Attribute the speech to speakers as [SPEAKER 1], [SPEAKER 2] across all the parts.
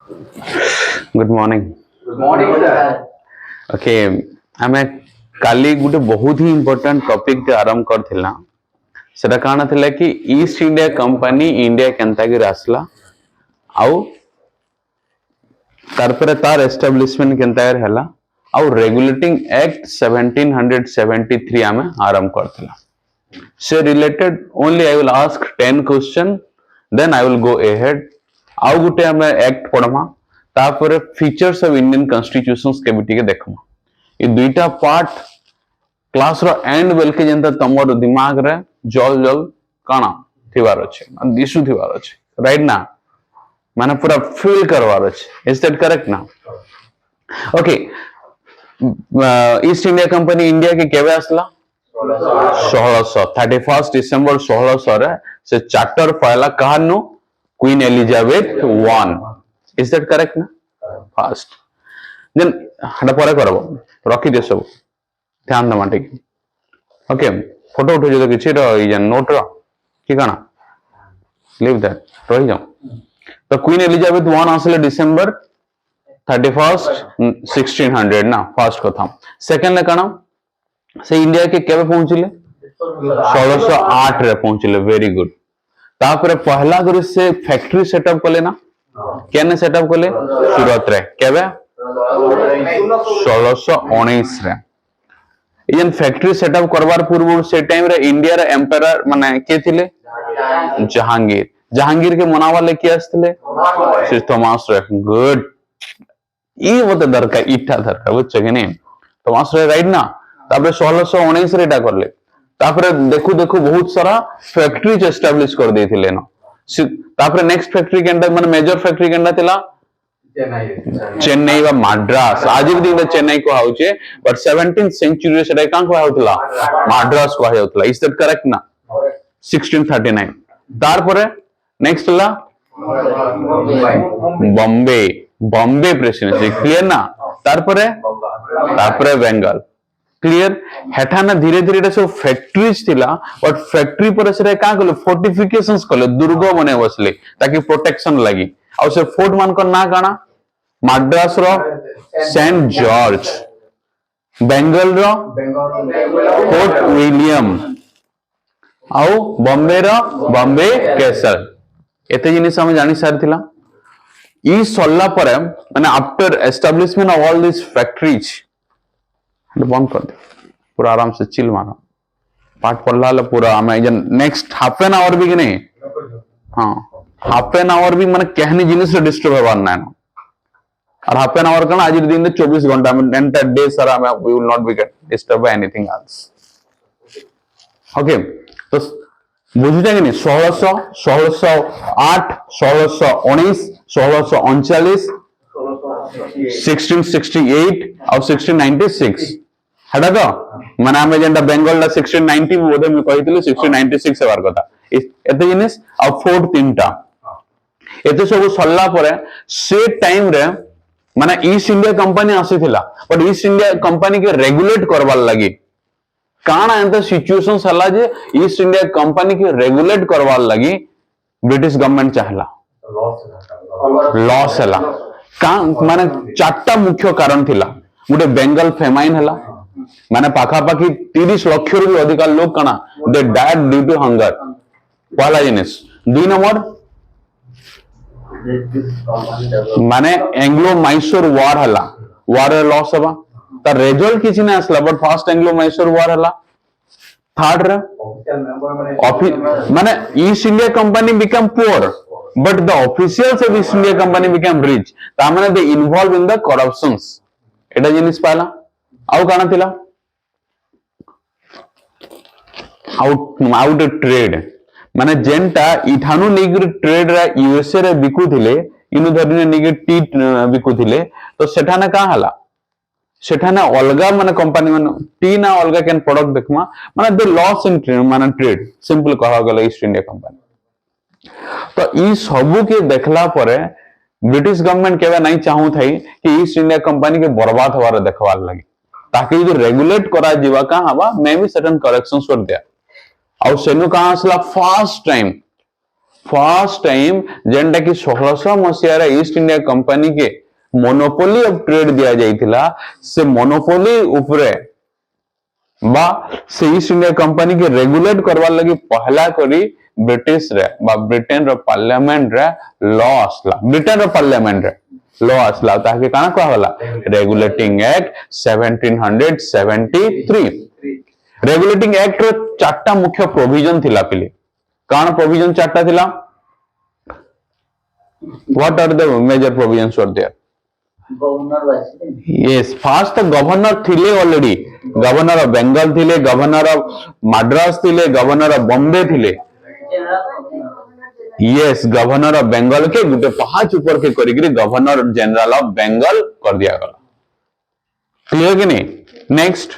[SPEAKER 1] Good morning.
[SPEAKER 2] Good morning sir.
[SPEAKER 1] Okay, आमे काली गुटे बहुत ही इंपोर्टेंट टॉपिक ते आरंभ करथिला। सेटा काना थिला कि ईस्ट इंडिया कंपनी इंडिया केनता कि आसला आउ तार पर तार एस्टैब्लिशमेंट केनता हला आउ रेगुलेटिंग एक्ट 1773 आमे आरंभ करथिला। से related only I will ask 10 question, then I will go ahead. आउ गुटे आमे एक्ट पढमा, तापर फीचर्स ऑफ इंडियन कॉन्स्टिट्यूशंस के बिटी के देखमा। ये दुईटा पार्ट क्लास रो एंड बेल के जेंता तमर दिमाग रे जल जल काना थिवार अछि, दिसु थिवार अछि, राइट ना? माने पूरा फील करवार अछि। इज दैट करेक्ट ना? Okay, east India company India के केबे आसला? 1600 31 डिसेंबर 1600 रे से चार्टर पहला कहानु queen Elizabeth 1। Is that correct ना? फास्ट देन हटा परे करबो, रखी दे सब ध्यान दमा ठीक। ओके, फोटो उठो जो किछि रो ई जन नोट रो की काना लीव दैट रही जाओ। तो क्वीन एलिजाबेथ 1 आसले डिसेंबर 31 1600 ना, फर्स्ट कथा। सेकंड ले काना से इंडिया के केबे पहुंचले? 1608 रे पहुंचले। Very good. तापर पहला गुरु से फैक्ट्री सेटअप कले ना, केने सेटअप कले? सूरत रे। केबे? 1619 रे। इजन फैक्ट्री सेटअप करवार पूर्व से टाइम रे इंडिया रे एम्पायर माने के थिले? जहांगीर। जहांगीर के मनावाले के आसले? श्री थॉमस रे। गुड। ई होते दरकार, इठा दरकार बुझछ कि नहीं? थॉमस रे, राइट ना? तापर 1619 रे एटा करले। तापर देखु देखु बहुत सारा फैक्ट्रीज एस्टैब्लिश कर देथिले ना। तापर नेक्स्ट फैक्ट्री केंडा माने मेजर फैक्ट्री केंडा थिला? चेन्नई व मद्रास। आज भी दिन चेन्नई को हाउचे, बट 17th सेंचुरी से कां को हाउतला? मद्रास को हाउतला। इज दैट करेक्ट ना? 1639। तार परे नेक्स्ट ला बॉम्बे। बॉम्बे प्रेसिडेंसी। क्लियर ना? तार परे बंगाल। क्लियर? हेठा ना धीरे धीरे सब फैक्ट्रीज थिला, बट फैक्ट्री पर से का कले? फोर्टिफिकेशंस कले, दुर्ग बने बसले ताकि प्रोटेक्शन लगी। और से फोर्ट मान को ना काना? मद्रास रो सेंट जॉर्ज, बेंगल रो फोर्ट विलियम, आउ बॉम्बे रो बॉम्बे कैसल। एते जिनिस हम जानि सार थिला। ई सल्ला पर माने after establishment of all this factories बंद कर दे, पूरा आराम से चिल मारा। पाठ पढ़ला ले पूरा हमें जन नेक्स्ट हाफ एन आवर भी कि नहीं? हाँ, हाफ एन आवर भी माने कहनी जिनिस से डिस्टर्ब होबार ना। और हाफ एन आवर कना आज दिन 24 घंटा में एंटायर डे सारा में we will not be get disturb by anything else. Okay, तो बुझुछा कि नहीं? 1600, 1608, 1619, 1639, 1668 और 1696 हटा तो माने हमें जेंटा बेंगल ला 1690 बोधे में कहितले 1696 हेबार कथा। एते जिनिस और फोर्ट तीनटा एते सब सल्ला परे से टाइम रे माने ईस्ट इंडिया कंपनी आसीथिला, बट ईस्ट इंडिया कंपनी के रेगुलेट करवार लगी काना एंता सिचुएशंस हला जे ईस्ट इंडिया कंपनी के रेगुलेट करवार लगी ब्रिटिश गवर्नमेंट चाहला, लॉस हला। का माने चारटा मुख्य कारण थिला। गुटे बेंगल फेमाइन हला, माने पाखा पाखी 30 लाख रु भी अधिक लोग काना दे डायड ड्यू टू हंगर। पहला जिनिस। 2 नंबर माने एंग्लो मैसूर वार हला, वार लॉस हवा ता रिजल्ट किछि नै आसला, बट फर्स्ट एंग्लो मैसूर वार हला। थर्ड रे माने East India company become poor, but the officials of East India Company became rich. ता माने they involved in the corruptions. एटा जिनिस पाला। आउ काना थिला? आउट ट्रेड माने जेंटा इठानु निगर ट्रेड रा यूएसए रे बिकु थिले, इनु धरिने निगर टी बिकु थिले, तो सेठा ना का हला? सेठा ना अलगा माने कंपनी माने टी ना अलगा कैन प्रोडक्ट देखमा माने दे लॉस इन ट्रेड माने ट्रेड सिंपल कहा गला ईस्ट इंडिया कंपनी। तो ई सबू के देखला परे ब्रिटिश गवर्नमेंट केबे नहीं चाहू थई कि ईस्ट इंडिया कंपनी के बर्बाद होवार देखवार लगी, ताकि जो रेगुलेट करा जीवा का हवा मे भी सर्टेन करेक्शंस कर दिया। और सेनु कहां असला? फर्स्ट टाइम जेनटा कि 1600 मसीहा ईस्ट इंडिया कंपनी के मोनोपोली ऑफ ट्रेड दिया जाइथिला से मोनोपोली उपरे बा से ईस्ट इंडिया कंपनी के रेगुलेट करवा लगी पहला करी ब्रिटिश रे बा ब्रिटेन रो पार्लियामेंट रे लॉ असला ब्रिटेन रो पार्लियामेंट रे लॉ असला ताकि काना को होला रेगुलेटिंग एक्ट 1773 रेगुलेटिंग एक्ट रो चारटा मुख्य प्रोविजन थिला पिले कान प्रोविजन चारटा थिला what are the major provisions were there yes first the governor थिले ऑलरेडी गवर्नर ऑफ बंगाल थिले गवर्नर ऑफ मद्रास थिले गवर्नर ऑफ बॉम्बे थिले yes गवर्नर ऑफ बंगाल के गुटे पांच ऊपर के करिगरी गवर्नर जनरल ऑफ बंगाल कर दिया गला क्लियर कि नहीं next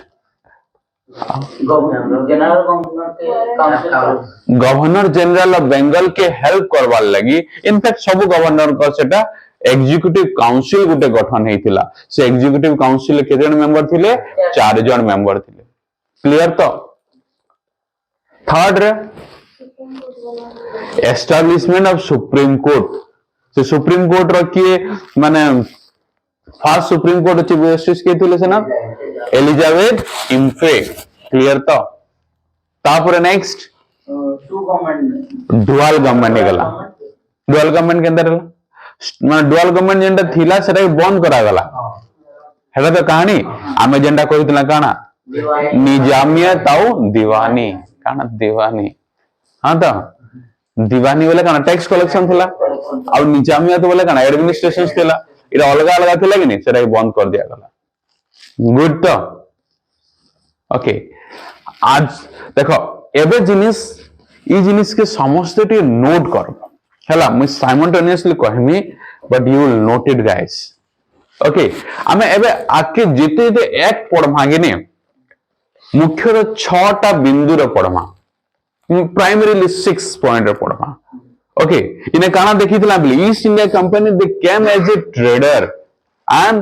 [SPEAKER 1] governor general of Bengal के हेल्प करवार लगी इनफैक्ट सब गवर्नर का सेटा एग्जीक्यूटिव काउंसिल गुटे गठन हेतिला से एग्जीक्यूटिव काउंसिल के जन मेंबर थिले 4 जन मेंबर थिले क्लियर तो थर्ड रे एस्टैब्लिशमेंट ऑफ सुप्रीम कोर्ट से सुप्रीम कोर्ट रखिए माने first supreme court chief justice के थिले से ना एलिजाबेथ इम्फे क्लियर तो तापर नेक्स्ट डुअल गवर्नमेंट निकला डुअल गवर्नमेंट के अंदर माने डुअल गवर्नमेंट जेंटा थिला सेटा बंद करा गला हेला तो कहानी आमे जेंटा कहितला काना निजामियत आउ दीवानी काना दीवानी हां तो दीवानी बोले काना टैक्स कलेक्शन थिला और निजामियत बोले काना एडमिनिस्ट्रेशन थिला इरा अलग अलग थिला कि नहीं सेटा बंद कर दिया गला गुड तो ओके आज देखो एबे जिनिस के समस्त टी नोट कर हेला मैं साइमल्टेनियसली कहमी but you will note it guys okay आमे एबे आके जेते जेते एक पढ़मा गिने मुख्य 6टा बिंदु रे पढ़मा प्राइमरीली 6 पॉइंट रे पढ़मा ओके इने काना देखितला बिली East India Company they came as a trader and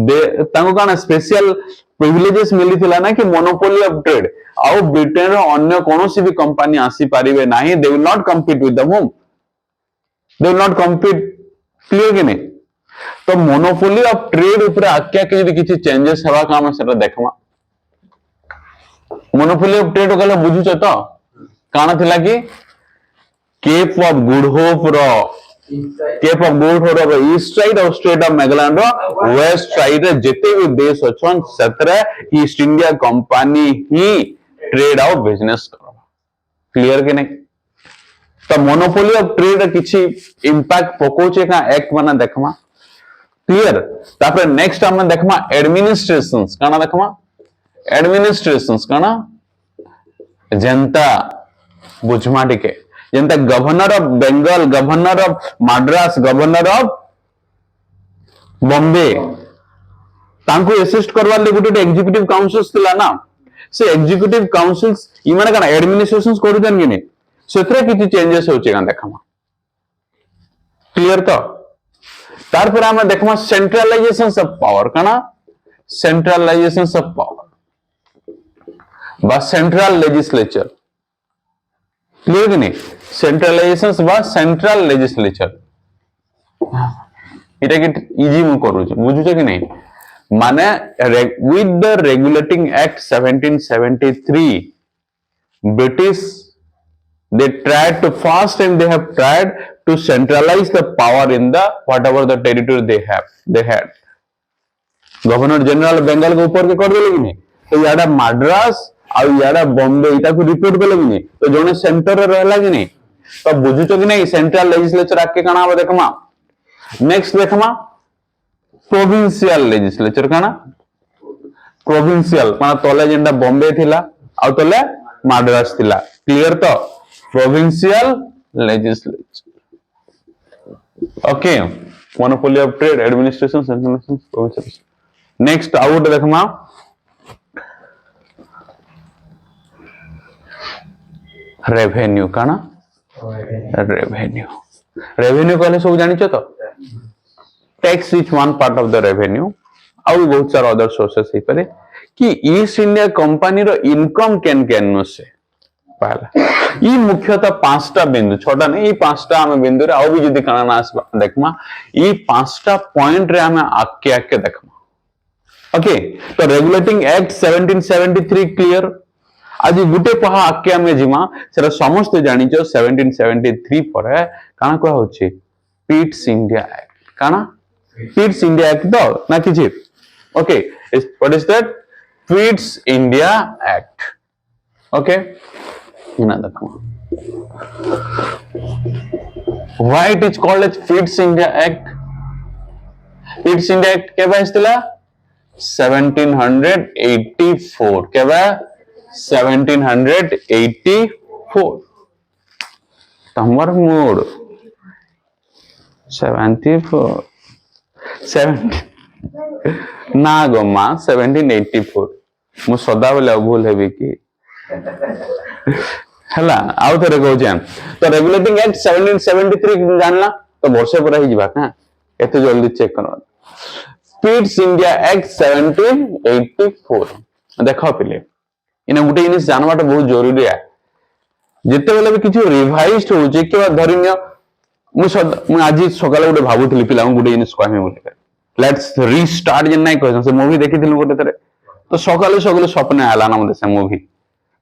[SPEAKER 1] they तांको काना स्पेशल प्रिविलेजेस मिली थिला ना कि मोनोपोली ऑफ ट्रेड आउ ब्रिटेन रो अन्य कोनोसी भी कंपनी आसी पारिबे नाही they will not compete with the home they will not compete clear कि नहीं तो मोनोपोली ऑफ ट्रेड ऊपर आज्ञा के यदि किछि चेंजेस हवा काम सेटा देखमा मोनोपोली ऑफ ट्रेड गले बुझुछ तो काना थिला कि केप ऑफ गुड होप रो ईस्ट साइड और स्टेट ऑफ मेघालय रो वेस्ट साइड रे जेते भी देश अछन सतरे ईस्ट इंडिया कंपनी ही ट्रेड आउ बिजनेस करबा क्लियर कि नहीं तो मोनोपोली ऑफ ट्रेड किछि इंपैक्ट पकोचे का एक्ट बना देखमा क्लियर तापर नेक्स्ट हम देखमा एडमिनिस्ट्रेशंस काना देखमा एडमिनिस्ट्रेशंस काना जनता बुझमा टिके जनता governor of Bengal governor of Madras governor of Bombay तांको असिस्ट करवा ले गुटे एग्जीक्यूटिव काउंसिल्स थिला ना से एग्जीक्यूटिव काउंसिल्स इमाने काना एडमिनिस्ट्रेशंस करूजन कि नहीं सेतरे किछि चेंजेस होचे का देखमा क्लियर तो तार पर हम देखमा सेंट्रलाइजेशन ऑफ पावर काना सेंट्रलाइजेशन ऑफ पावर बा सेंट्रल लेजिस्लेचर क्लियर कि नहीं सेंट्रलाइजेशन बा सेंट्रल लेजिस्लेचर इटा कि इजी मु करू बुझुछ कि नहीं माने with the regulating act 1773 British they tried to first time they have tried to centralize the power in the whatever the territory they had governor general Bengal के ऊपर के कर देले कि नहीं तो याडा मद्रास और याडा बॉम्बे इटा को रिपोर्ट कले कि नहीं तो जोने सेंटर रे रहला कि नहीं तो बुझुचो कि नहीं सेंट्रल लेजिस्लेचर आके काना अब देखमा नेक्स्ट देखमा प्रोविंशियल लेजिस्लेचर काना प्रोविंशियल माने तले जेंडा बॉम्बे थिला और तले मद्रास थिला क्लियर तो provincial legislature okay monopoly of trade administration centralization provincial next out देखमा revenue काना revenue कहले सब जानि छ तो tax is one part of the revenue और बहुत सारा अदर सोर्सेस है परे कि ईस्ट इंडिया कंपनी रो इनकम केन केन नो से पहला ये मुख्यतः पांचटा बिंदु छोटा नहीं ये पांचटा हमें बिंदु रे आउ भी जदी काना ना देखमा ये पांचटा पॉइंट रे हमें आके आके देखमा ओके तो रेगुलेटिंग एक्ट 1773 क्लियर आज गुटे पहा आके हमें जिमा सेरा समस्त जानि छ 1773 पर काना को होछि पिट्स इंडिया एक्ट काना पिट्स इंडिया एक्ट दो ना किछि okay what is that पिट्स India act okay ina देखो why it is called as Pitt's India Act Pitt's India Act केबा आइसतिला 1784 केबा 1784 तमर मूड 74 70 ना गो मां 1784 मु सदा बोले भूल हेबी की हला आउ थरे कहउछन तो रेगुलेटिंग एक्ट 1773 जानला तो वर्षे पर ही जिबा का एते जल्दी चेक करो पिट्स इंडिया एक्ट 1784 देखो पिले इने गुटे जिनिस जानवाटा बहुत जरूरी है जेते बेले भी किछु रिवाइज्ड हो जे के धरिन्य मु आज सकाले गुटे भाबुथली पिला गुटे जिनिस कहमे बोले लेट्स रीस्टार्ट जे नै कहसन से मूवी देखिथिलु गुटे थरे तो सकाले सकाले सपने आला ना मते से मूवी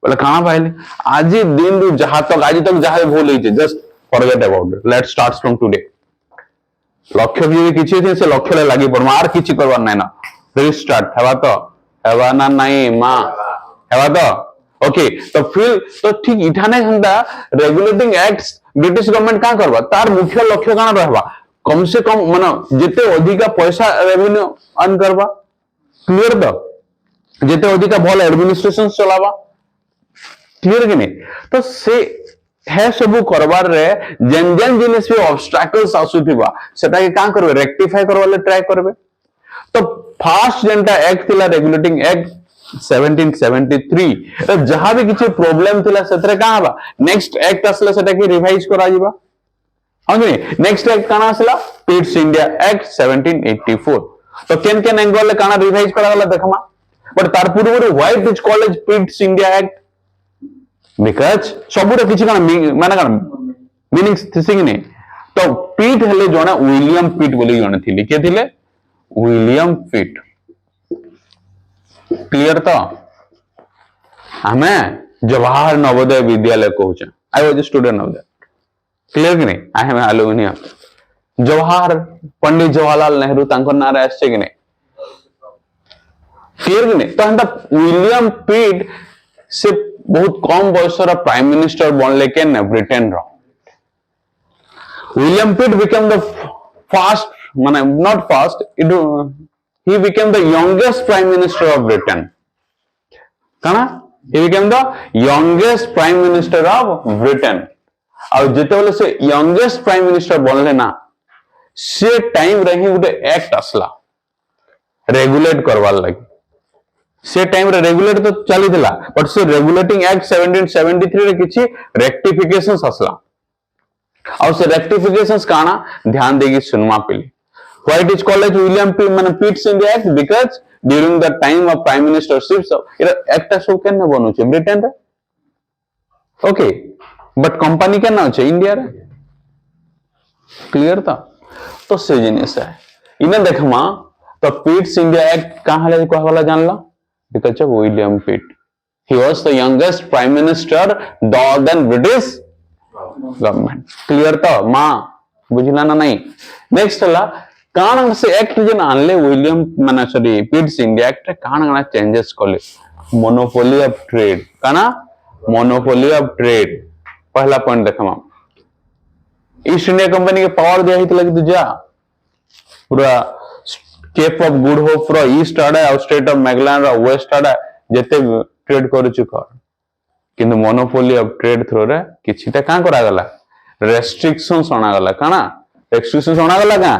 [SPEAKER 1] बोले कहां पाइले आज दिन रु जहां तक आज तक जहां भूल होई just forget about it let's start from today लक्ष्य भी किछि छै से लक्ष्य ले लागि पड़मा आर किछि करबार नै ना रीस्टार्ट हेबा ना नाही मां हेबा तो ओके तो फिर तो ठीक इठाने हंदा रेगुलेटिंग एक्ट्स ब्रिटिश गवर्नमेंट का करबा तार मुख्य लक्ष्य काना रहबा कम से कम माने जेते अधिका पैसा रेवेन्यू अर्न करबा क्लियर तो जेते अधिका भल एडमिनिस्ट्रेशन चलाबा क्लियर कि नहीं तो से है सब करबार रे जेन जेन जिनिस भी ऑब्स्टैकल्स आसुथिबा सेटा के का करबे रेक्टिफाई करवाले ट्राई करबे तो फास्ट जेंटा एक्ट थिला रेगुलेटिंग एक्ट 1773 जहां भी किछि प्रॉब्लम थिला सेतरे का हबा नेक्स्ट एक्ट असले सेटा के रिवाइज करा जिबा हां नेक्स्ट एक्ट काना असला पिट्स इंडिया एक्ट 1784 तो केन केन एंगल ले काना रिवाइज करा गला देखमा बट तार पूर्व why it is called as Pitt's India act because सबुरे किछि काना माने काना मीनिंग थिसिंग नै तो पिट हेले जणा विलियम पिट बोली जणा थिले के थिले विलियम पिट क्लियर तो हमें जवाहर नवोदय विद्यालय कहूछ I was a student of that clear कि नहीं I am alumni Jawahar Pandit Jawaharlal Nehru तांकर नारे आछे कि नहीं क्लियर कि नहीं तो हंदा विलियम पिट से बहुत कम बयसर प्राइम मिनिस्टर बनले के न ब्रिटेन रो William Pitt become the first माने not first it he became the youngest prime minister of Britain kana he became the youngest prime minister of Britain और जेते बोले से youngest prime minister बनले ना से टाइम रही गुटे एक्ट असला रेगुलेट करवार लागि से टाइम रे रेगुलेट तो चली दिला बट से रेगुलेटिंग एक्ट 1773 रे किछि रेक्टिफिकेशंस असला और से रेक्टिफिकेशंस काना ध्यान देगी सुनमा पिली Why it is called as William Pitt's India Act? Because during the time of prime ministership, so act सब केना बनु छै ब्रिटेन रे ओके बट कंपनी केना छै इंडिया रे क्लियर तो से जिनिस है इने देखमा तो पिट्स इंडिया एक्ट कहां ले कहवाला जानला because of William Pitt he was the youngest prime minister then British government clear तो मां बुझला ना नहीं नेक्स्ट हला कान से एक्ट जन आनले विलियम माने सॉरी पिट्स इंडिया एक्ट कान चेंजेस करले मोनोपोली ऑफ ट्रेड काना मोनोपोली ऑफ ट्रेड पहला पॉइंट देखमा ईस्ट इंडिया कंपनी के पावर दिया हितला कि तुजा पूरा केप ऑफ गुड होप रो ईस्ट आडा और स्टेट ऑफ मेघलैंड रो वेस्ट आडा जते ट्रेड करू कर किंतु मोनोपोली ऑफ ट्रेड थ्रू रे किछिटा का करा गला रेस्ट्रिक्शंस आना गला काना रेस्ट्रिक्शंस आना गला का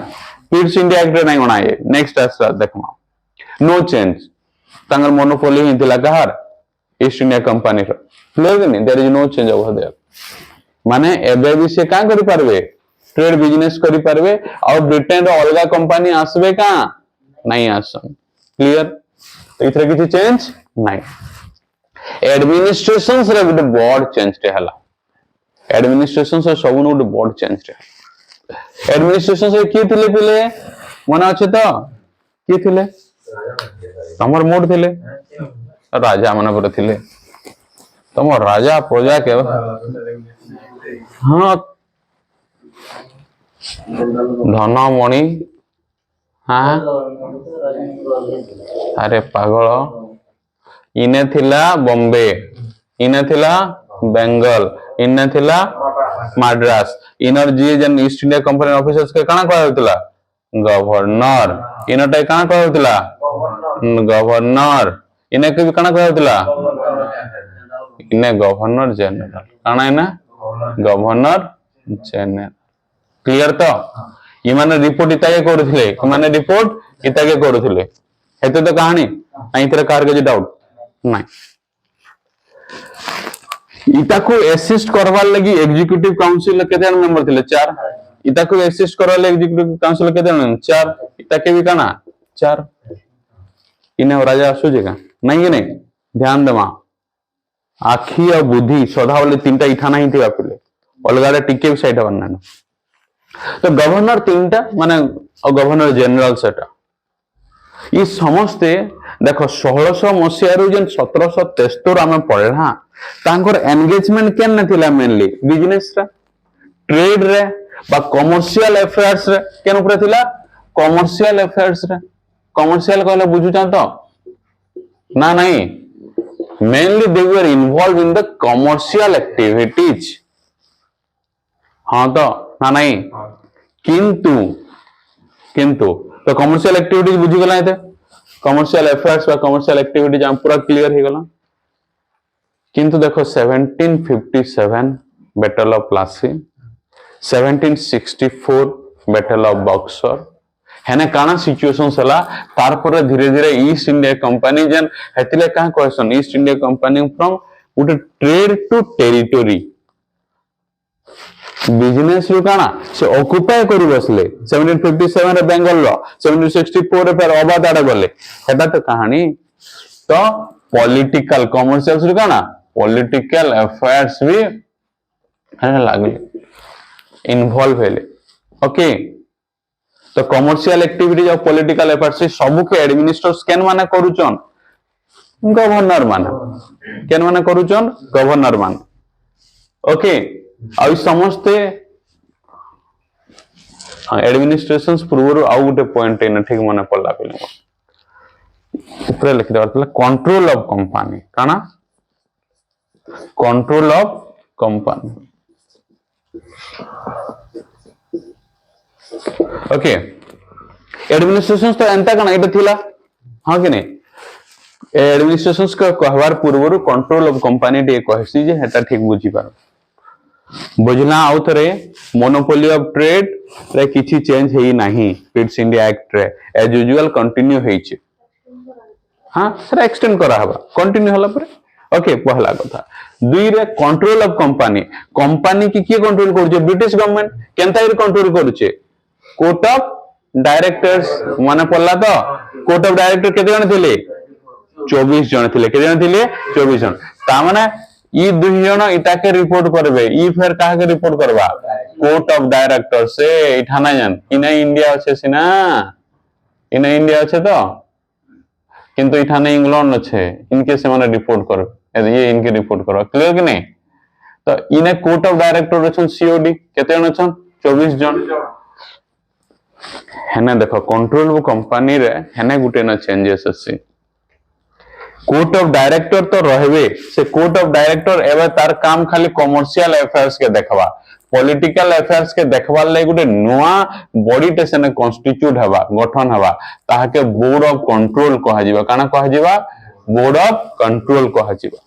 [SPEAKER 1] पिट्स इंडिया एक्ट रे नै गणाए नेक्स्ट देखमा नो चेंज तांगर मोनोपोली हिथिला कहार ईस्ट इंडिया कंपनी रो क्लियर कि नहीं there is no change over there माने एबे भी से का करि परबे ट्रेड बिजनेस करि परबे और ब्रिटेन रो अलगा कंपनी आसबे का नहीं आसन क्लियर तो इथरे किछि चेंज नहीं एडमिनिस्ट्रेशन रे गुटे बड़ चेंज टे हला एडमिनिस्ट्रेशन से सब गुटे बड़ चेंज टे एडमिनिस्ट्रेशन से किए थिले पिले मन अच्छे तो किए थिले तमर मोड थिले राजा मन पर थिले तम राजा प्रजा के हाँ धनमणि हाँ अरे पागल इने थिला बॉम्बे इने थिला बेंगल इने थिला मद्रास इनर जी जन ईस्ट इंडिया कंपनी ऑफिसर्स के काना कहा होतला गवर्नर इनटे काना कहा होतला गवर्नर इने के भी काना कहा होतला इने गवर्नर जनरल काना इना गवर्नर जनरल क्लियर तो ये माने रिपोर्ट इता के करथिले माने रिपोर्ट इता के करथिले हेते तो कहानी आई तेरे कार के डाउट नहीं इता को असिस्ट करवार लगी एग्जीक्यूटिव काउंसिल केते मेंबर थिले 4 इता को असिस्ट करवार लगी एग्जीक्यूटिव काउंसिल केते 4 इता के भी काना 4 इने राजा आसुजे का नहीं कि नहीं ध्यान देमा आखी और बुद्धि सदा वाले तीनटा इठा नहीं थिबा पिले अलगारे टिके साइड बनना तो गवर्नर तीनटा माने गवर्नर जनरल सेटा ये समस्ते देखो 1600 मसीहा रु जन 1773 आमे पढ़ला तांकर एंगेजमेंट केन नथिला मेनली बिजनेस रे ट्रेड रे बा कमर्शियल अफेयर्स रे केन ऊपर थिला कमर्शियल अफेयर्स रे कमर्शियल कहले बुझु तो ना नहीं mainly they were involve in the commercial activities हाँ तो ना नहीं किंतु किंतु तो कमर्शियल एक्टिविटीज बुझी गला है कमर्शियल अफेयर्स व कमर्शियल एक्टिविटीज हम पूरा क्लियर हो गला किंतु देखो 1757 battle of Plassey 1764 battle of Buxar हेने काना सिचुएशंस हला तार पर धीरे धीरे ईस्ट इंडिया कंपनी जन हेतिले का question east India company from Gute trade to territory business रु काना से ऑक्युपाई करि बसले 1757 रे बेंगल लो 1764 रे फिर अबाध आडे गले हेता तो कहानी तो पॉलिटिकल कमर्शियल्स रु काना पॉलिटिकल अफेयर्स भी है लागले इन्वॉल्व हेले ओके तो कमर्शियल एक्टिविटीज और पॉलिटिकल अफेयर्स सब के एडमिनिस्ट्रेटर्स केन माने करूचन गवर्नर माने केन माने करूचन गवर्नर माने ओके आ समस्ते एडमिनिस्ट्रेशन पूर्व आउ गोटे पॉइंट इन ठीक मन पड़ला पे ऊपर लिखि देबा कंट्रोल ऑफ कंपनी काना control of company okay administration तो एंता काना एटा थिला हां कि नहीं एडमिनिस्ट्रेशंस का कहवार पूर्व कंट्रोल ऑफ कंपनी टे कहसी जे हेता ठीक बुझी पार बुझना आउ थरे मोनोपोली ऑफ ट्रेड रे किछि चेंज हेई नाही पिट्स इंडिया एक्ट रे एज यूजुअल कंटिन्यू हेई छै हां सेरा एक्सटेंड करा हबा कंटिन्यू होला पर ओके पहला कथा दुई रे कंट्रोल ऑफ कंपनी कंपनी की के कंट्रोल कर छै ब्रिटिश गवर्नमेंट केनता कंट्रोल कर छै कोर्ट ऑफ डायरेक्टर्स माने पड़ला तो कोर्ट ऑफ डायरेक्टर केते जण थिले 24 जण थिले केते जण थिले 24 जण ता माने ई दुई जण इटा के रिपोर्ट करबे ई फिर काहा के रिपोर्ट करबा कोर्ट ऑफ डायरेक्टर से इठा ना जान इने इंडिया আছে সিনা इने इंडिया আছে तो किंतु इठा ने इंग्लैंड আছে इनके से माने रिपोर्ट कर ये इनके रिपोर्ट करो क्लियर कि नहीं तो इने कोर्ट ऑफ डायरेक्टर अछन सीओडी केते जण अछन 24 जण हेने देखो कंट्रोल कंपनी रे हेने गुटे ना चेंजेस अछि कोर्ट ऑफ डायरेक्टर तो रहबे से कोर्ट ऑफ डायरेक्टर एबे तार काम खाली कमर्शियल अफेयर्स के देखबा पॉलिटिकल अफेयर्स के देखबार ले गुटे नोआ बॉडी टेसन कॉन्स्टिट्यूट हवा गठन हवा ताहा के बोर्ड ऑफ कंट्रोल कहा जिबा काना कहा जिबा बोर्ड ऑफ कंट्रोल कहा जिबा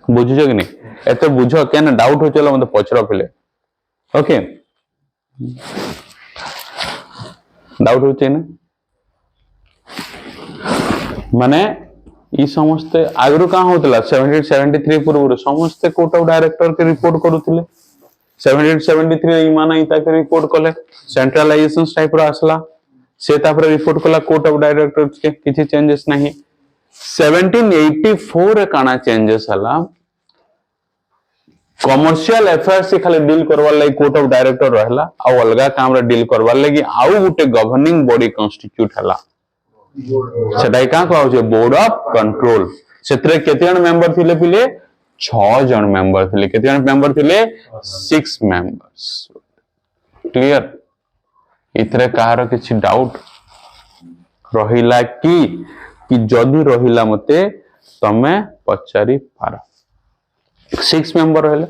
[SPEAKER 1] बुझियो कि नहीं एते बुझो केन डाउट हो चलो मते पछरो पिले ओके डाउट होचे ना माने ई समस्त आगरु का होतला 1773 पूर्व समस्त कोर्ट ऑफ डायरेक्टर के रिपोर्ट करूथिले 1773 ई माना इता के रिपोर्ट कले सेंट्रलाइजेशन टाइप रो आसला से तापर रिपोर्ट कला कोर्ट ऑफ डायरेक्टर के किछि चेंजेस नहीं 1784 रे काना चेंजेस हला कमर्शियल अफेयर्स से खाली डील करवार लागि कोर्ट ऑफ डायरेक्टर रहला आ अलगा काम रे डील करवार लागि आउ गुटे गवर्निंग बॉडी कॉन्स्टिट्यूट हला सेटाई का कहौ छै बोर्ड ऑफ कंट्रोल सेतरे केते जन मेंबर थिले पिले 6 जन मेंबर थिले केते जन मेंबर थिले 6 मेंबर्स क्लियर इतरे कहार किछि डाउट रहिला कि जदि रहिला मते तमे पचारि पार 6 मेंबर हेले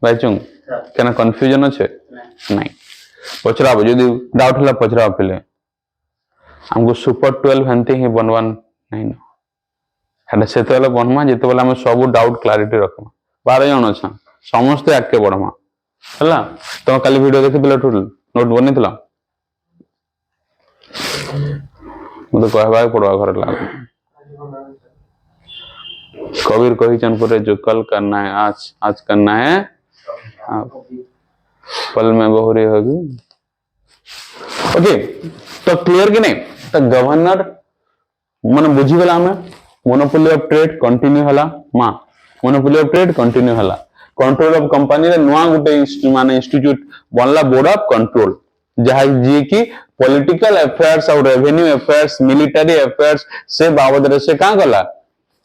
[SPEAKER 1] बाइचुंग केना कंफ्यूजन अछि नहीं पचराबो जदि डाउट हला पचराबो पहिले हमको सुपर 12 हंते ही बनवान नहीं न हले सेतेले बनमा जेतेबेला हम सब डाउट क्लैरिटी रखमा 12 जन छ समस्त आके बडमा हला तो काली वीडियो देखिथिला टोटल नोट बनिथिला मुझे कहबा पड़वा घर लाग कबीर कही पर जो कल करना है आज करना है पल में बहुरी होगी ओके तो क्लियर कि नहीं तो गवर्नर मन बुझी गला हमें मोनोपोली ऑफ ट्रेड कंटिन्यू हला मां मोनोपोली ऑफ ट्रेड कंटिन्यू हला कंट्रोल ऑफ कंपनी रे नुआ गुटे माने इंस्टीट्यूट बनला बोर्ड ऑफ कंट्रोल जहा जी की पॉलिटिकल अफेयर्स और रेवेन्यू अफेयर्स मिलिटरी अफेयर्स से बाबद रे से का गला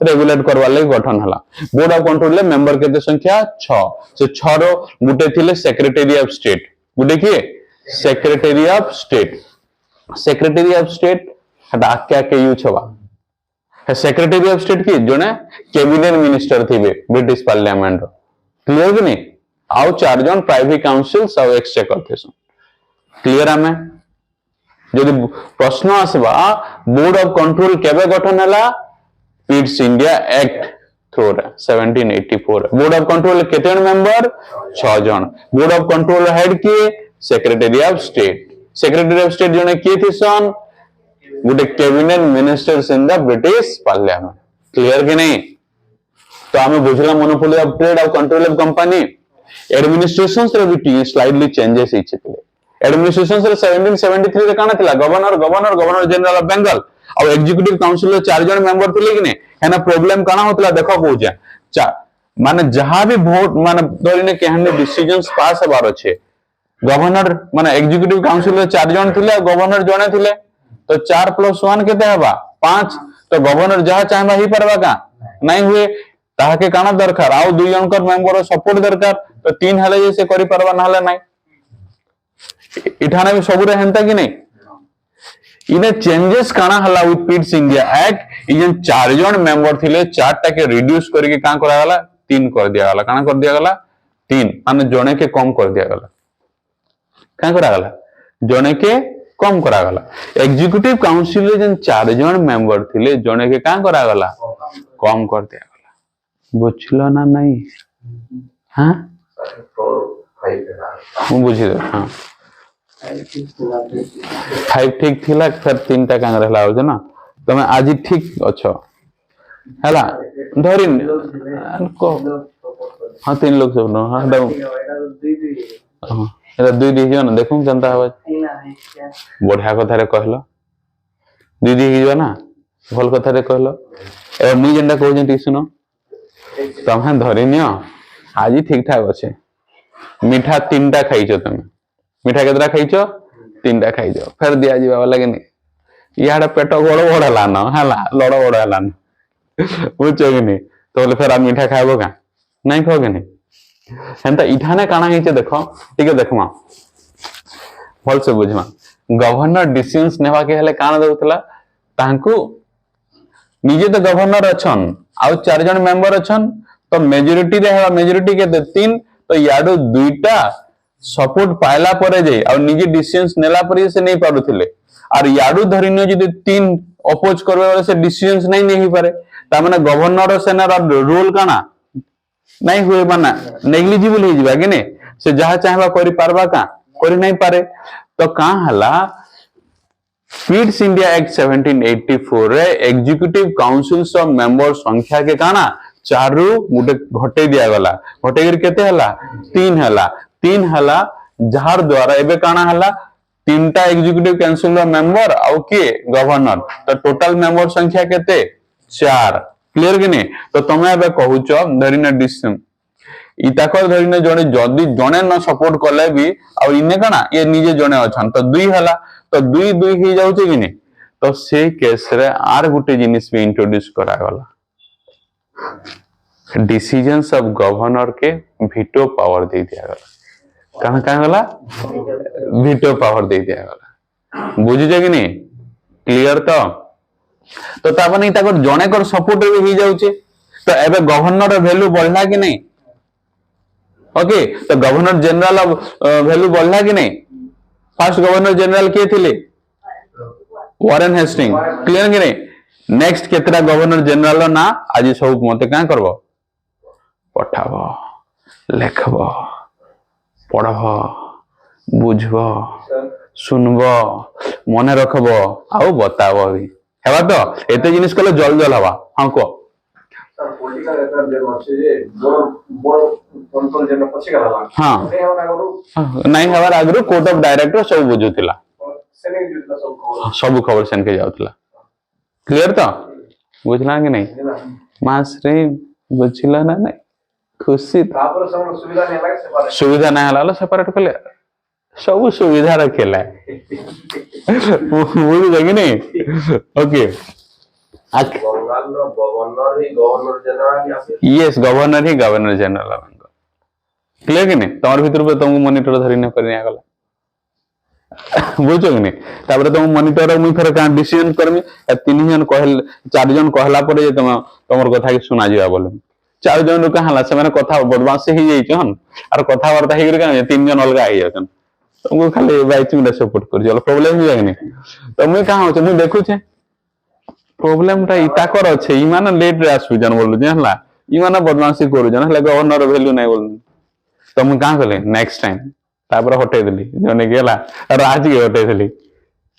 [SPEAKER 1] रेगुलेट करवा लागि गठन हला बोर्ड ऑफ कंट्रोल ले मेंबर केते संख्या 6 से 6 रो गुटे थिले सेक्रेटरी ऑफ स्टेट गुटे किए सेक्रेटरी ऑफ स्टेट हटा के यूज छवा है सेक्रेटरी ऑफ स्टेट की जोने कैबिनेट मिनिस्टर थिबे ब्रिटिश पार्लियामेंट रो क्लियर कि नहीं आउ 4 जन प्राइवेट काउंसिल्स और एक्सचेकर थेसन क्लियर हमें जदि प्रश्न आसबा बोर्ड ऑफ कंट्रोल केबे गठन हला पिट्स India act through 1784 board of control केते जन मेंबर 6 जन बोर्ड ऑफ कंट्रोल हेड किए सेक्रेटरी ऑफ स्टेट जने किए थिसन गुटे cabinet ministers in the British parliament clear कि नहीं तो हमें बुझला मोनोपोली ऑफ ट्रेड और कंट्रोल ऑफ कंपनी एडमिनिस्ट्रेशंस रे भी स्लाइडली चेंजेस हिचले एडमिनिस्ट्रेशंस रे 1773 रे काना थिला गवर्नर जनरल ऑफ बंगाल और एग्जीक्यूटिव काउंसिल रे 4 जन मेंबर थिले कि ने हेना प्रॉब्लम काना होतला देखो कहूचे माने जहां भी वोट माने दरिने केहने डिसीजंस पास हबार छे गवर्नर माने एग्जीक्यूटिव काउंसिल रे 4 जन थिले गवर्नर जने थिले तो 4 + 1 केते हबा 5 तो गवर्नर जहा चाहबा ही परबा का नहीं हुए ताहाके काना दरकार आउ 2 जनकर मेंबर सपोर्ट दरकार तो 3 हले जे से करि परबा नहले नहीं इठाने भी सबुरे हेंता कि नहीं इने चेंजेस काना हला विथ पिट्स इंडिया एक्ट इजन 4 जन मेंबर थिले 4 टा के रिड्यूस करके का करा गला 3 कर दिया गला काना कर दिया गला 3 माने जने के कम कर दिया गला का करा गला जने के कम करा गला एग्जीक्यूटिव काउंसिल रे जन 4 जन मेंबर थिले जने के का करा गला कम कर दिया गला बुझलो ना नहीं हां 5 बुझी दे हां 5 ठीक थिला फिर 3 टा कांग रहला हो ना तमे आज ठीक अछो हला धरिन को हां 3 लोग सब न हां हां एरा 2 दिजो ना देखू जनता हवा बढ़िया कथा रे कहलो 2 दिजो ना भल कथा रे कहलो ए मुई जेंडा कहू जे ठीक सुनो तमे धरिनियो आज ठीक ठाक अछि मीठा 3 टा खाइछो तमे मीठा केतरा खाइछो 3 टा खाइछो फिर दिया जीवा वाला के नहीं याडा पेट गोड़ हला न हला लड़ गोड़ हला न बुझो कि नहीं तो बोले फिर आ मीठा खाइबो का नहीं खाओ के नहीं हेंता इठाने काना हिचे देखो ठीक है देखमा भल से बुझमा गवर्नर डिसीजंस नेवा के हले काना दउतला तांको निजे तो गवर्नर अछन आउ 4 जन मेंबर अछन तो मेजॉरिटी रे है मेजॉरिटी के 3 तो याडो 2टा सपोर्ट पाइला परे जे और निजे डिसीजंस नेला परे से नहीं पारुथिले और याडू धरिनो जदि 3 अपोज करबे वाले से डिसीजंस नहीं नहीं पारे ता माने गवर्नर और सेना रोल काना नहीं हुए माना नेग्लिजिबल हो जिबा कि ने से जहा चाहबा करि पारबा का करि नहीं पारे तो का हला पिट्स इंडिया एक्ट 1784 रे एग्जीक्यूटिव काउंसिल्स ऑफ मेंबर संख्या के काना 4 रु गुटे घटे दिया गला घटे केते हला 3 हला जहार द्वारा एबे काना हला तीनटा एग्जीक्यूटिव काउंसिल रो मेंबर आउ किए गवर्नर तो टोटल मेंबर संख्या केते 4 क्लियर कि नहीं तो तमे एबे कहूछ धरिना डिसिजन इताकर धरिने जने जदी जने न सपोर्ट करले भी आ इने कना ये निजे जने अछन तो दुई हला तो दुई दुई ही जाउचे कि नहीं तो से केस रे आर गुटे जिनिस भी इंट्रोड्यूस करा गला डिसीजंस ऑफ गवर्नर के वीटो पावर दे दिया गला कहां कहां गला वीटो पावर दे दिया गला बुझिजे कि नहीं क्लियर तो तापने ताकर जने कर सपोर्ट भी ही जाउचे तो एबे गवर्नर वैल्यू बढ़ला कि नहीं ओके तो गवर्नर जनरल वैल्यू बढ़ला कि नहीं फर्स्ट गवर्नर जनरल के थिले वॉरेन हेस्टिंग क्लियर कि नहीं नेक्स्ट केतरा गवर्नर जनरल ना आज सब मते का करबो पठाबो लेखबो पढ़बो बुझबो सुनबो मने रखबो आउ बताबो भी हेबा तो एते जिनिस कले जल जल हवा हां को
[SPEAKER 2] सर पॉलिटिकल अफेयर जे अछि जे बड़ कंट्रोल जे पछि गला
[SPEAKER 1] हां नहीं हवर आगरो कोर्ट ऑफ डायरेक्टर सब बुझुतिला
[SPEAKER 2] सेने जुतला
[SPEAKER 1] सब खबर सेन के जाउतिला क्लियर तो बुझला कि नहीं मास रे बुझिला ना नहीं खुशी
[SPEAKER 2] तापर सब सुविधा नहीं लागे सेपरेट
[SPEAKER 1] सुविधा नहीं हलाला सेपरेट कले सब सुविधा रखेला बुझ जागे नहीं ओके
[SPEAKER 2] बंगाल रो गवर्नर जनरल आसे
[SPEAKER 1] यस गवर्नर ही गवर्नर जनरल बंगाल क्लियर कि नहीं तमर भीतर पे तुमको मॉनिटर धरि न करनी आगला बुझो कि नहीं तापर तुम मॉनिटर मुई फेर का डिसीजन करमी तीन जन कहल चार जन कहला पर जे तमर कथा के सुना जिया बोले चार जन का हला से माने कथा बदमाश ही जाई छन और कथा वार्ता ही कर तीन जन अलगा आई जाछन तुमको खाली बाइच में सपोर्ट कर जल प्रॉब्लम ही जागनी तो मुई कहां हो मुई देखु छे प्रॉब्लम ता इता कर अछि ई माने लेट रे आसु जन बोलु जे हला ई माने बदमाशी करू जन हला गवर्नर वैल्यू नहीं बोलु तो मुई का कहले नेक्स्ट टाइम तापर हटे देली जने गेला और आज के हटे देली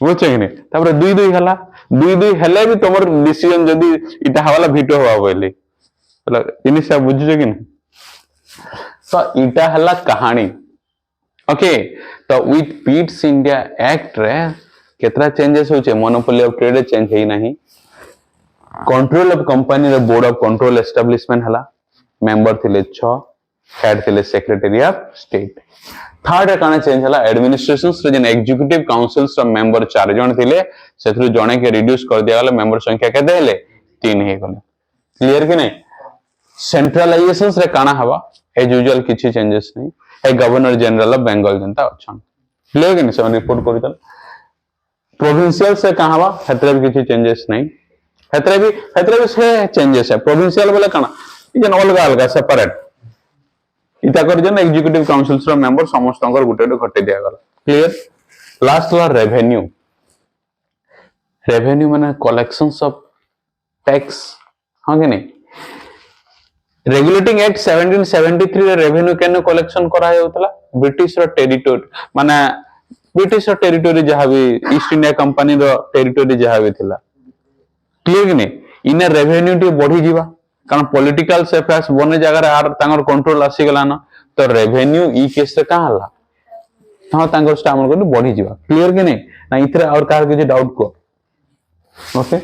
[SPEAKER 1] बुझे कि नहीं तापर दुई दुई हला दुई दुई हेले भी तमर डिसीजन जदी इटा हवाला वीटो होवा बोली मतलब जिनिसा बुझियो कि नहीं सो इटा हला कहानी ओके तो विथ पीट्स इंडिया एक्ट रे केतरा चेंजेस होचे मोनोपोली ऑफ ट्रेड चेंज हेई नहीं कंट्रोल ऑफ कंपनी रे बोर्ड ऑफ कंट्रोल एस्टैब्लिशमेंट हला मेंबर थिले 6 हेड थिले सेक्रेटरी ऑफ स्टेट थर्ड काने चेंज हला एडमिनिस्ट्रेशंस रे जन एग्जीक्यूटिव काउंसिल्स रो मेंबर 4 जन थिले सेथरु जने के रिड्यूस कर दिया गले मेंबर संख्या केते हेले 3 हे गले क्लियर कि नहीं सेंट्रलाइजेशंस रे काना हवा एज यूजुअल किछि चेंजेस नहीं a governor general of Bengal जनता अछन क्लियर कि नहीं सब रिपोर्ट करितल प्रोविंशियल से कहां हवा हेतरे भी किछि चेंजेस नहीं हेतरे भी से चेंजेस है प्रोविंशियल बोले काना ई जन अलग अलग सेपरेट इता कर जन एग्जीक्यूटिव काउंसिल्स रो मेंबर समस्त गुटे घटे दिया गला क्लियर लास्ट ला रेवेन्यू माने कलेक्शंस ऑफ टैक्स हां कि नहीं रेगुलेटिंग एक्ट 1773 रे रेवेन्यू केन कलेक्शन करा होतला ब्रिटिश रो टेरिटरी माने ब्रिटिश रो टेरिटरी जहां भी ईस्ट इंडिया कंपनी रो टेरिटरी जहां भी थिला क्लियर कि नहीं इने रेवेन्यू टी बढ़ी जीवा कारण पॉलिटिकल अफेयर्स बने जगह रे आर तांगर कंट्रोल आसी गला ना तो रेवेन्यू ई केस रे का हला हां तांगर स्टामर को बढ़ी जीवा क्लियर कि नहीं ना इथरे और कार के डाउट को ओके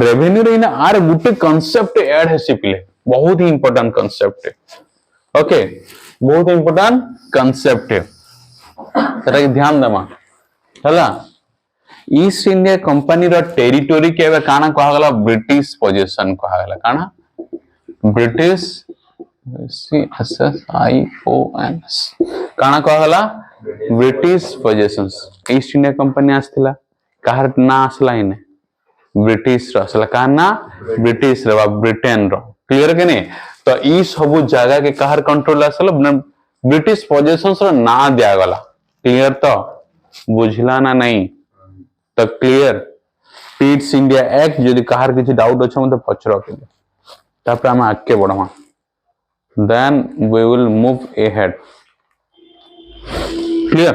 [SPEAKER 1] रेवेन्यू रे इना आर गुटे कांसेप्ट ऐड है सिपिले बहुत ही इंपोर्टेंट कांसेप्ट है ओके बहुत इंपोर्टेंट कांसेप्ट है तेरा के ध्यान देमा हला ईस्ट इंडिया कंपनी रो टेरिटरी के काना कहा गला ब्रिटिश पोजीशन कहा गला काना British C S S I O N S काना कहा गला British positions East India Company आस्थिला कहर ना आसला इने ब्रिटिश रो आसला का ना ब्रिटिश रो ब्रिटेन रो क्लियर के नहीं तो ई सब जगह के कहर कंट्रोल आसला ब्रिटिश पोजीशंस रो ना दिया गला क्लियर तो बुझला ना नहीं तो क्लियर पीट्स इंडिया एक्ट यदि कहार किसी डाउट अच्छे मते पचरो के तापर हम आगे बढ़मा then we will move ahead clear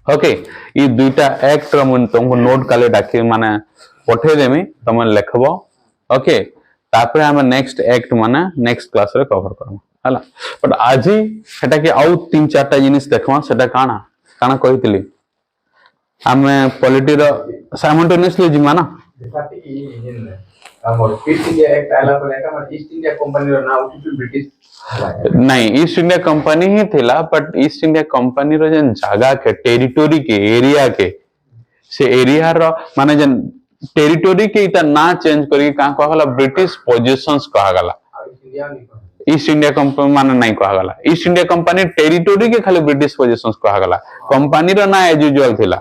[SPEAKER 1] okay ये दुईटा एक्ट रो मन तुमको नोट काले डाके माने पठे देमी तुम लिखबो ओके तापर हम नेक्स्ट एक्ट माने नेक्स्ट क्लास रे कवर करम हला बट आज सेटा के आउ तीन चारटा जिनिस देखमा सेटा काना काना कहितली आमे पॉलिटी रो साइमल्टेनियसली जिमा ना
[SPEAKER 3] tapi ini ଆମର ଇଷ୍ଟ ଇଣ୍ଡିଆ ଆକ୍ଟ ଆଇଲା ପରେ ଏକା ମାନେ ଇଷ୍ଟ ଇଣ୍ଡିଆ କମ୍ପାନୀର ନାଁ ଉଠିଛି ବ୍ରିଟିଶ
[SPEAKER 1] नहीं ईस्ट इंडिया कंपनी ही थिला बट ईस्ट इंडिया कंपनी रो जन जगह के टेरिटोरी के एरिया के से एरिया रो माने जन टेरिटोरी के इता ना चेंज करी का कहला ब्रिटिश पोजीशंस कहा गला
[SPEAKER 3] ଆଉ ଇଷ୍ଟ ଇଣ୍ଡିଆ नहीं
[SPEAKER 1] ईस्ट इंडिया कंपनी माने नहीं कहा गला ईस्ट इंडिया कंपनी टेरिटोरी के खाली ब्रिटिश पोजीशंस कहा गला कंपनी रो ना एज यूजुअल थिला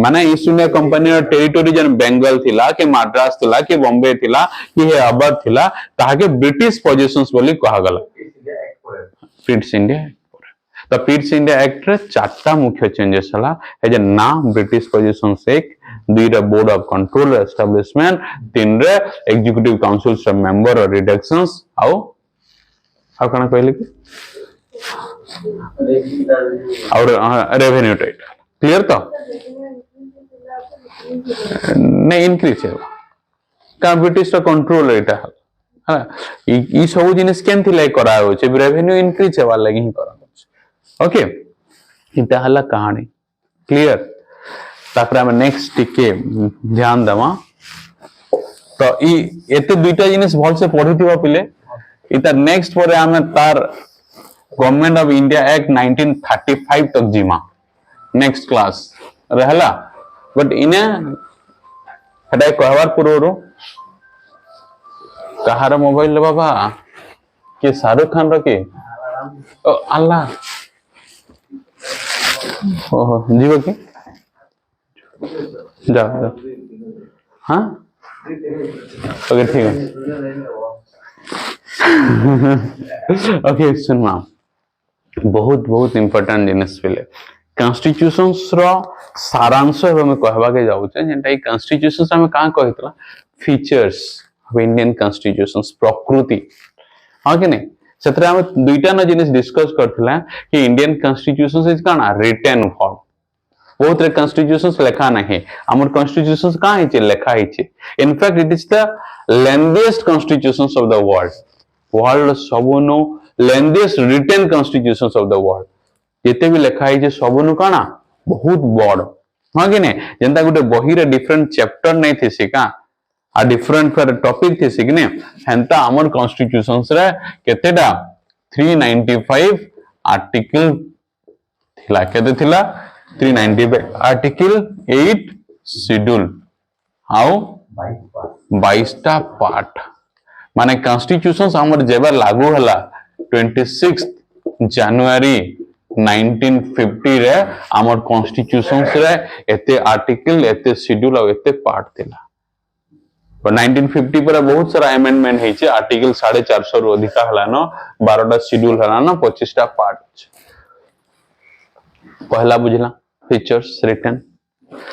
[SPEAKER 1] माने ईस्ट इंडिया कंपनी रो टेरिटोरी जन बंगाल थिला कि मद्रास थिला कि बॉम्बे थिला कि हे अवध थिला ताके ब्रिटिश पोजीशंस बोली कहा गला
[SPEAKER 3] ଇଷ୍ଟ ଇଣ୍ଡିଆ ଆକ୍ଟ ପରେ
[SPEAKER 1] पिट्स इंडिया तो पिट्स इंडिया एक्ट रे चारटा मुख्य चेंजेस हला है जे ना ब्रिटिश पोजीशन एक दुई रे बोर्ड ऑफ कंट्रोल एस्टैब्लिशमेंट तीन रे एग्जीक्यूटिव काउंसिल से मेंबर और रिडक्शंस आउ कना कहले कि और रेवेन्यू टाइटल क्लियर तो नहीं इंक्रीज है का ब्रिटिश रा कंट्रोल एटा हाँ ई सब जिनिस केन थिला करा होचे रेवेन्यू इंक्रीज हेवा लागि ही करा ओके इता हला कहानी क्लियर तापर हम नेक्स्ट टिके ध्यान दमा तो ई एते दुईटा जिनिस भल से पढिथिबा पिले इता नेक्स्ट परे हम तार गवर्नमेंट ऑफ इंडिया एक्ट 1935 तक जिमा नेक्स्ट क्लास रहला बट इने हटाय कहवार पूर्वरु कहार मोबाइल ले बाबा के शाहरुख खान रो के ओ अल्लाह ओहो जीव की जाओ जाओ हाँ ओके ठीक है ओके सुन मां बहुत बहुत इंपोर्टेंट जिनिस पिले कॉन्स्टिट्यूशंस रो सारांश हम कहबा के जाउ छै जेंटा ई कॉन्स्टिट्यूशंस हम का कहितला फीचर्स ऑफ इंडियन कॉन्स्टिट्यूशंस प्रकृति हां कि नहीं सेतरे हम दुईटा न जिनिस डिस्कस करथिला कि इंडियन कॉन्स्टिट्यूशंस इज काना रिटन फॉर्म बहुत रे कॉन्स्टिट्यूशंस लेखा नहीं हमर कॉन्स्टिट्यूशंस का है छै लेखा है छै in fact it is the lengthiest constitutions of the world सबनो lengthiest written constitutions of the world जेते भी लेखा है छै सबनो काना बहुत बड़ हां कि नहीं जेंता गुटे बही रे डिफरेंट चैप्टर नहीं थिसी का आ डिफरेंट फॉर टॉपिक थी सिग्ने हेंता हमर कॉन्स्टिट्यूशंस रे केतेडा 395 आर्टिकल थिला केते थिला 395 आर्टिकल 8 शेड्यूल हाउ 22 टा पार्ट माने कॉन्स्टिट्यूशंस हमर जेबा लागू हला 26 जनवरी 1950 रे हमर कॉन्स्टिट्यूशंस रे एते आर्टिकल एते शेड्यूल और एते पार्ट थिला पर 1950 पर बहुत सारा अमेंडमेंट है आर्टिकल 450 रु अधिक हला न 12टा शेड्यूल हला न 25टा पार्ट पहला बुझला फीचर्स रिटन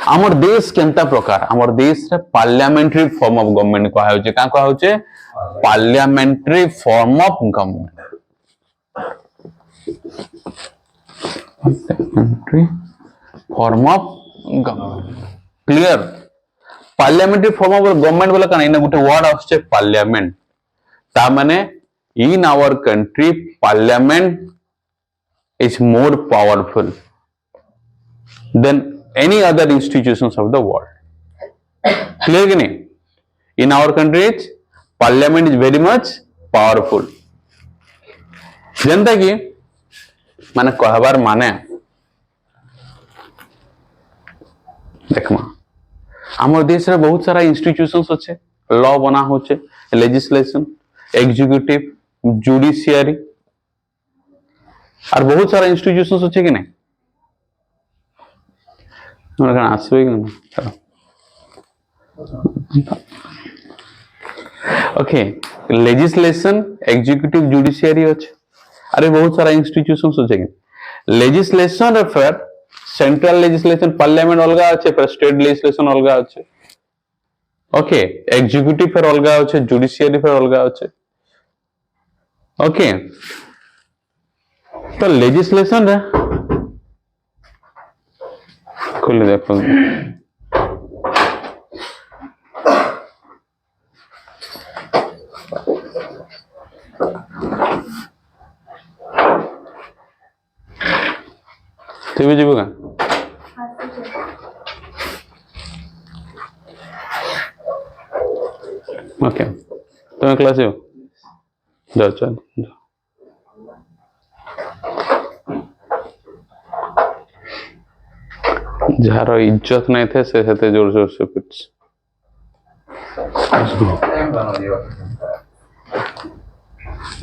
[SPEAKER 1] हमर देश केनता प्रकार हमर देश रे पार्लियामेंट्री फॉर्म ऑफ गवर्नमेंट कहा होचे का कहा होचे parliamentary form of government parliamentary form of government clear parliamentary form of government बोला काना इना गुटे वर्ड आछे पार्लियामेंट ता माने in our country parliament is more powerful than any other institutions of the world clear कि नहीं in our country parliament is very much powerful जनता की माने कहबार माने देखमा हमर देश रे बहुत सारा इंस्टीट्यूशंस अच्छे लॉ बना होचे लेजिस्लेशन एग्जीक्यूटिव जुडिशियरी और बहुत सारा इंस्टीट्यूशंस अच्छे कि नहीं हमरा आसबे कि नहीं चलो ओके लेजिस्लेशन एग्जीक्यूटिव जुडिशियरी अच्छे अरे बहुत सारा इंस्टीट्यूशंस अच्छे कि legislation refer central legislation parliament अलगा अच्छे पर स्टेट लेजिस्लेशन अलगा अच्छे ओके एग्जीक्यूटिव फिर अलगा अच्छे जुडिशियरी फिर अलगा अच्छे ओके तो लेजिस्लेशन रे खोल देखो तुम जीव का ओके तुम्हें क्लास हो जाओ चल जाओ। जार इज्जत नहीं थे से जोर जोर से कुछ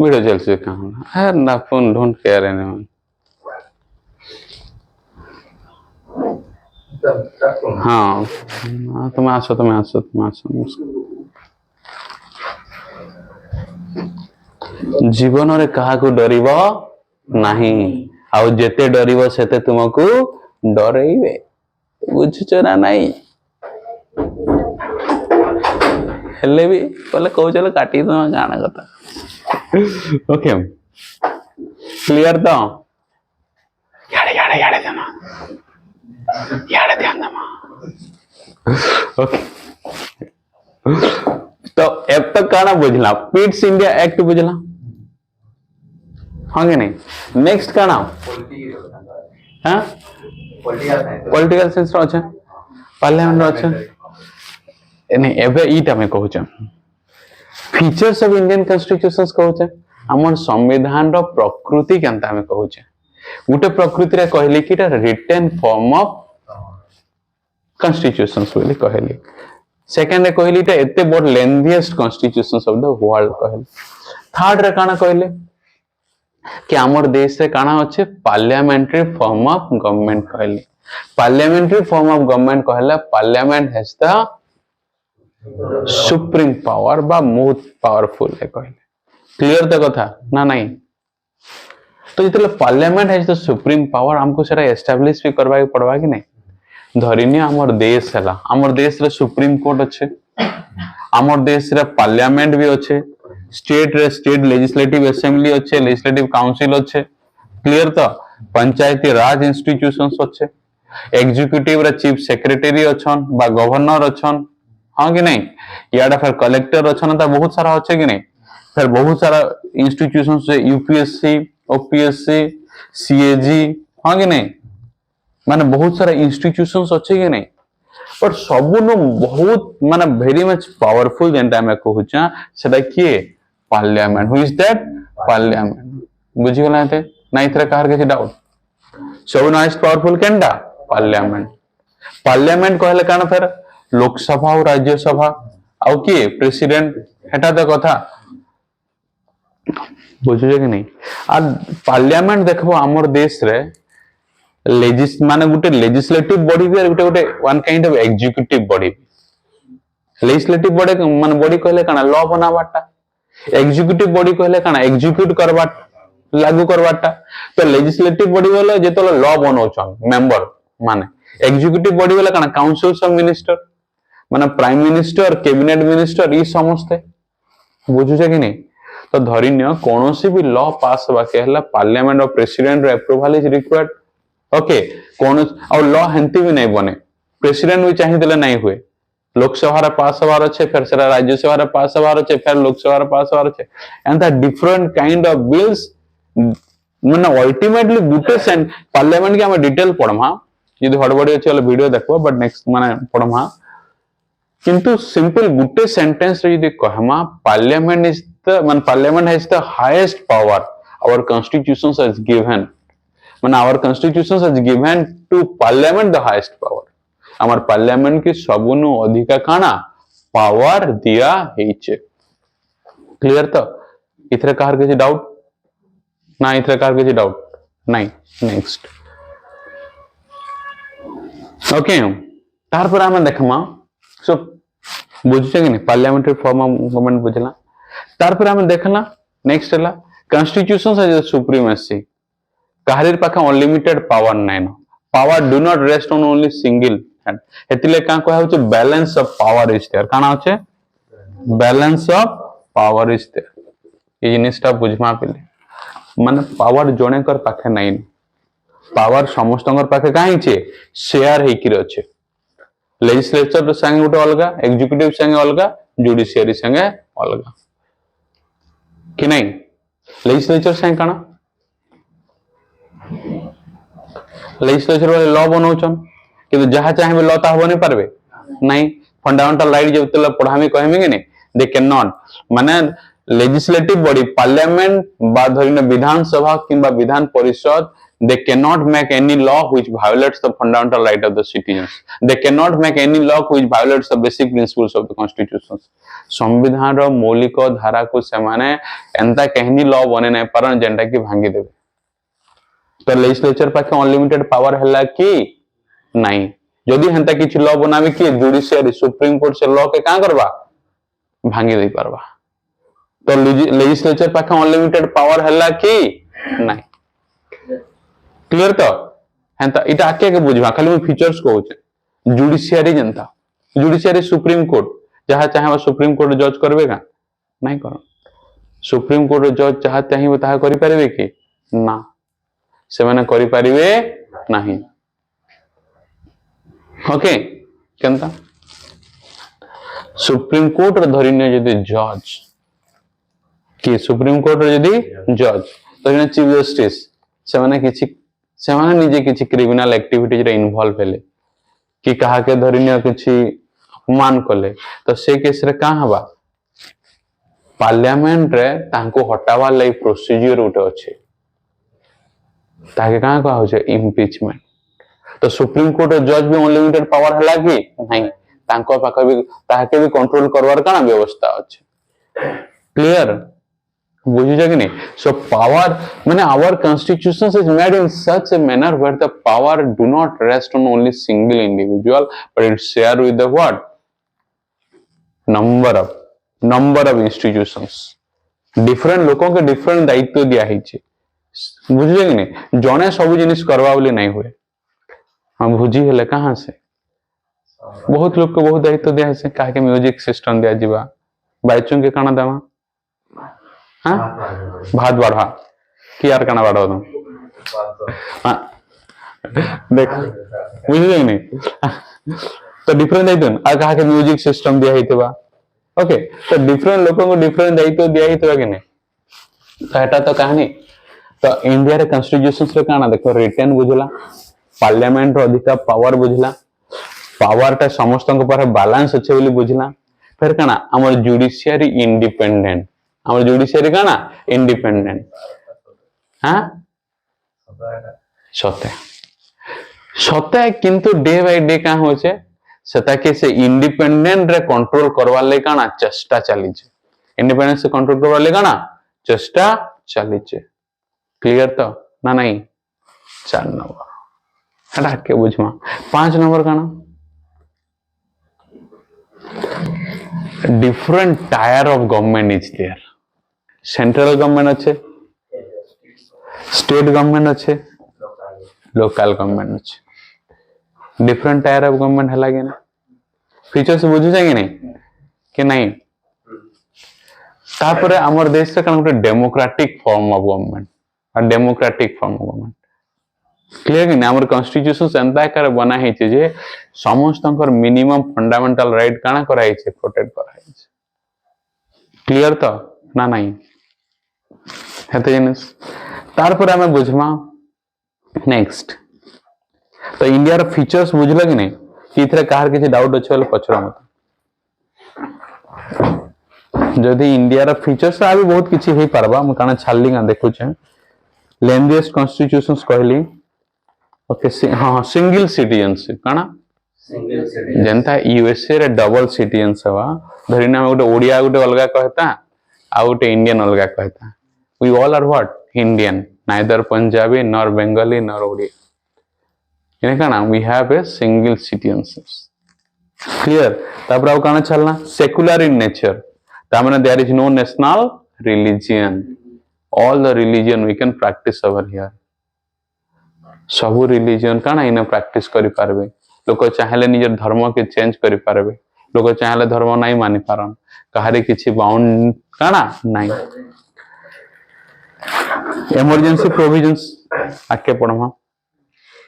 [SPEAKER 1] वीडियो चल से कहाँ है ना फोन ढूंढ के आ रहे हैं हाँ तुम्हें आसो जीवन रे कहा को डरिब नहीं आउ जेते डरिब सेते तुमको डरेइबे बुझुच ना नहीं हेले भी बोले कौचल काटी तुम जाना कथा ओके क्लियर तो याड़े देना याड़े ध्यान देना ओके तो अब तक काना बुझला पिट्स इंडिया एक्ट बुझला हाँ कि नहीं नेक्स्ट काना हाँ पॉलिटिकल साइंस रो আছে पार्लियामेंट रो আছে नहीं एबे ईटा में कहू छ फीचर्स ऑफ इंडियन कॉन्स्टिट्यूशंस कहू छ हमर संविधान रो प्रकृति केनता में कहू छ गुटे प्रकृति रे कहली कि रिटन फॉर्म ऑफ कॉन्स्टिट्यूशंस बोली कहली सेकंड रे कहली ता एते बड़ lengthiest constitutions of the world कहली थर्ड रे काना कहले कि हमर देश रे काना अछि पार्लियामेंट्री फॉर्म ऑफ गवर्नमेंट कहली पार्लियामेंट्री फॉर्म ऑफ गवर्नमेंट कहला parliament has the supreme power बा मोस्ट पावरफुल है कहले क्लियर तो कथा ना नहीं तो जितले parliament has the supreme power हमको सेरा एस्टैब्लिश भी करबा के पड़बा कि नहीं धरिनी हमर देश हला हमर देश रे सुप्रीम कोर्ट अच्छे हमर देश रे पार्लियामेंट भी अच्छे स्टेट लेजिस्लेटिव असेंबली अच्छे लेजिस्लेटिव काउंसिल अच्छे क्लियर तो पंचायती राज इंस्टीट्यूशंस अच्छे एग्जीक्यूटिव रे चीफ सेक्रेटरी अच्छन बा गवर्नर अच्छन हाँ कि नहीं याडा फिर कलेक्टर अच्छन ता बहुत सारा अच्छे कि नहीं फिर बहुत सारा इंस्टीट्यूशंस यूपीएससी ओपीएससी सीएजी हाँ कि नहीं माने बहुत सारा इंस्टीट्यूशंस अच्छे कि नहीं बट सबुनु बहुत माने वेरी मच पावरफुल जेंटा मैं कहूचा सेटा किए parliament who is that parliament बुझी गला थे नहीं इथरे कार के डाउट सब most powerful Kenda parliament parliament कहले काना फिर लोकसभा और राज्यसभा आउ किए प्रेसिडेंट हेटा तो कथा बुझुजे कि नहीं आ पार्लियामेंट देखबो हमर देश रे माने गुटे लेजिस्लेटिव बॉडी भी गुटे गुटे one kind of executive body legislative body माने बॉडी कहले काना लॉ बनावाटा एग्जीक्यूटिव बॉडी कहले काना एग्जीक्यूट करवाटा लागू करवाटा तो लेजिस्लेटिव बॉडी वाला जेतलो लॉ बनौछन मेंबर माने एग्जीक्यूटिव बॉडी वाला काना काउंसिल्स ऑफ मिनिस्टर माने प्राइम मिनिस्टर कैबिनेट मिनिस्टर ई समस्त बुझुजे कि नहीं तो धरिन्य कोनोसी भी लॉ पास हवा के हला पार्लियामेंट और प्रेसिडेंट रो अप्रूवल इज रिक्वायर्ड ओके कौन और लॉ हेंती भी नहीं बने प्रेसिडेंट भी चाहिए दिले नहीं हुए लोकसभा रे पास हवार अच्छे फिर सेरा राज्यसभा रे पास हवार अच्छे फिर लोकसभा रे पास हवार अच्छे and the different kind of bills माने अल्टीमेटली गुटे सेंट पार्लियामेंट के हम डिटेल पढमा यदि हड़बड़ी अछि वाला वीडियो देखबो बट नेक्स्ट माने पढमा किंतु सिंपल गुटे सेंटेंस रे यदि कहमा parliament is the main parliament has the highest power our constitution has given माने our constitution has given to parliament the highest power हमार पार्लियामेंट की सबुनु अधिका काना पावर दिया हेचे क्लियर तो इथरे कार के डाउट ना इथरे कार के डाउट नहीं नेक्स्ट ओके तार पर हम देखमा सो बुझछे कि नहीं पार्लियामेंट्री फॉर्म ऑफ गवर्नमेंट बुझला तार पर हम देखला नेक्स्ट हला कॉन्स्टिट्यूशन हैज सुप्रीमेसी काहरीर पाखा unlimited power nine power do not rest on only single hand हेतिले का कह होचे balance of power is there काना होचे balance of power is there ये जिनिसटा बुझमा पेले माने पावर जणे कर पाखे नाइन पावर समस्तंगर पाखे काहे छे शेयर हेकि रहछे लेजिस्लेचर संगे उठे अलगा एग्जीक्यूटिव संगे अलगा जुडिशियरी संगे अलगा कि नहीं लेजिस्लेचर संगे काना लेजिस्लेचर वाले लॉ बनौछन कि जहाँ चाहे लॉ ता हो नहीं पारबे नहीं फंडामेंटल राइट जब तले पढ़ामी कहमी कि नहीं दे कैन नॉट माने लेजिस्लेटिव बॉडी पार्लियामेंट बा धरिन विधानसभा किंबा Vidhan Parishad they cannot make any law which violates the fundamental right of the citizens. They cannot make any law which violates the basic principles of the constitution. संविधान रो मौलिक धारा को सेमाने एंता कहनी law बने नहीं परन जेंटा की भांगी देवे तो लेजिस्लेचर पाखे अनलिमिटेड पावर हैला कि नहीं जदि हेंता किछि लॉ बनावे कि जुडिशियरी सुप्रीम कोर्ट से लॉ के का करबा भांगी दे परबा तो लेजिस्लेचर पाखे अनलिमिटेड पावर हैला कि नहीं क्लियर तो हेंता इटा आके के बुझवा खाली मैं फीचर्स को होचे जुडिशियरी जनता जुडिशियरी सुप्रीम कोर्ट जहां चाहे सुप्रीम कोर्ट जज करबे का नहीं करो सुप्रीम कोर्ट जज जहां चाहे ताहा करि परबे कि ना से माने करि परिबे नहीं ओके केनता सुप्रीम कोर्ट रे धरिने जदी जज कि सुप्रीम कोर्ट रे जदी जज धरिने चीफ जस्टिस से माने किछि से माने निजे किछि क्रिमिनल एक्टिविटीज रे इन्वॉल्व हेले कि कहा के धरिने किछि अपमान कले तो से केस रे का हबा पार्लियामेंट रे तांको हटावा लै प्रोसीजर उठे अछि ताके का कहा होचे इम्पीचमेंट तो सुप्रीम कोर्ट जज भी अनलिमिटेड पावर हला कि नहीं तांको पाखा भी ताके भी कंट्रोल करवार काना व्यवस्था अछि क्लियर बुझी जागे नहीं सो पावर माने our constitution is made in such a manner where the power do not rest on only single individual but it share with the what number of institutions different लोगों के different दायित्व दिया है बुझी जागे नहीं जने सब जिनिस करवा बोली नहीं हुए हम बुझी हेले कहां से बहुत लोग को बहुत दायित्व दिया है काहे के म्यूजिक सिस्टम दिया जीवा बाइचों के काना दामा हाँ भात बढ़ा कि यार काना बढ़ा तुम हाँ देख बुझे नहीं तो डिफरेंट दायित्व आ कहा के म्यूजिक सिस्टम दिया ही थवा ओके तो डिफरेंट लोगों को डिफरेंट दायित्व दिया ही थवा कि नहीं तो एटा तो कहानी तो इंडिया रे कॉन्स्टिट्यूशंस रे काना देखो रिटन बुझला पार्लियामेंट रो अधिकार पावर बुझला पावर टा समस्त को पर बैलेंस अच्छे बोली बुझला फिर काना हमर जुडिशियरी इंडिपेंडेंट हमर जुडिशियरी काना इंडिपेंडेंट हां सत्य सत्य किंतु डे बाय डे का होचे सेता के से इंडिपेंडेंट रे कंट्रोल करवा ले काना चेष्टा चली छे इंडिपेंडेंस से कंट्रोल करवा ले काना चेष्टा चली छे क्लियर तो ना नहीं 4 नंबर हटा के बुझमा 5 नंबर काना different tier of government is there central government अच्छे state government अच्छे local government अच्छे different tier of government है लगे ना फीचर्स बुझी जाएंगे नहीं कि नहीं तापरे हमारे देश का कौन डेमोक्रेटिक फॉर्म ऑफ गवर्नमेंट और democratic form of government clear कि हमर कॉन्स्टिट्यूशन एंता कर बना है जे समस्त मिनिमम फंडामेंटल राइट काना करा है प्रोटेक्ट करा है क्लियर तो ना नहीं हेते जिनिस तार पर हमें बुझमा नेक्स्ट तो इंडिया रो फीचर्स बुझला कि नहीं कि इथरे कार किछि डाउट अछि वाला पछरा मत जदि इंडिया रो फीचर्स आ भी बहुत किछि हे परबा हम काना छालली का देखु छै लैंग्वेज कॉन्स्टिट्यूशंस कहली ओके हां सिंगल सिटीजनशिप काना
[SPEAKER 2] सिंगल सिटीजन
[SPEAKER 1] जनता यूएसए रे डबल सिटीजनशिप हवा धरिना में गोटे ओडिया गोटे अलगा कहता आ गोटे इंडियन अलगा कहता we all are what Indian neither Punjabi nor Bengali nor Odia इने काना we have a single citizenship clear तापर आउ काना चलना सेकुलर इन नेचर ता माने there is no national religion all the religion we can practice over here सब रिलीजन काना इन प्रैक्टिस करि पारबे लोक चाहेले निजर धर्म के चेंज करि पारबे लोक चाहेले धर्म नहीं मानि पारन कहारे किछि बाउंड काना नहीं इमरजेंसी प्रोविजंस आके पढमा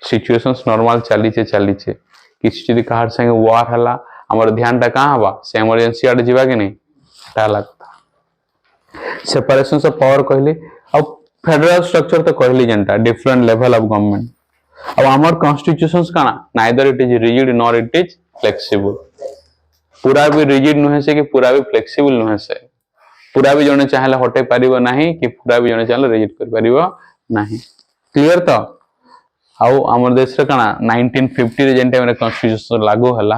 [SPEAKER 1] सिचुएशंस नॉर्मल चली छे किछि जदि कहार संगे वार हला हमर ध्यान टा कहां बा से इमरजेंसी आड जीवा के नहीं ता लगता सेपरेशन ऑफ पावर कहले अब फेडरल स्ट्रक्चर तो कहली जनता डिफरेंट लेवल ऑफ गवर्नमेंट अब हमार कॉन्स्टिट्यूशंस काना neither it is rigid nor it is flexible पूरा भी रिजिड नुहे से कि पूरा भी फ्लेक्सिबल नुहे से पूरा भी जने चाहे हटे पारिबो नाही कि पूरा भी जने चाहे रिजिड कर पारिबो नाही क्लियर तो आउ हमर देश रे कना 1950 रे जेन टाइम रे कॉन्स्टिट्यूशन लागू हला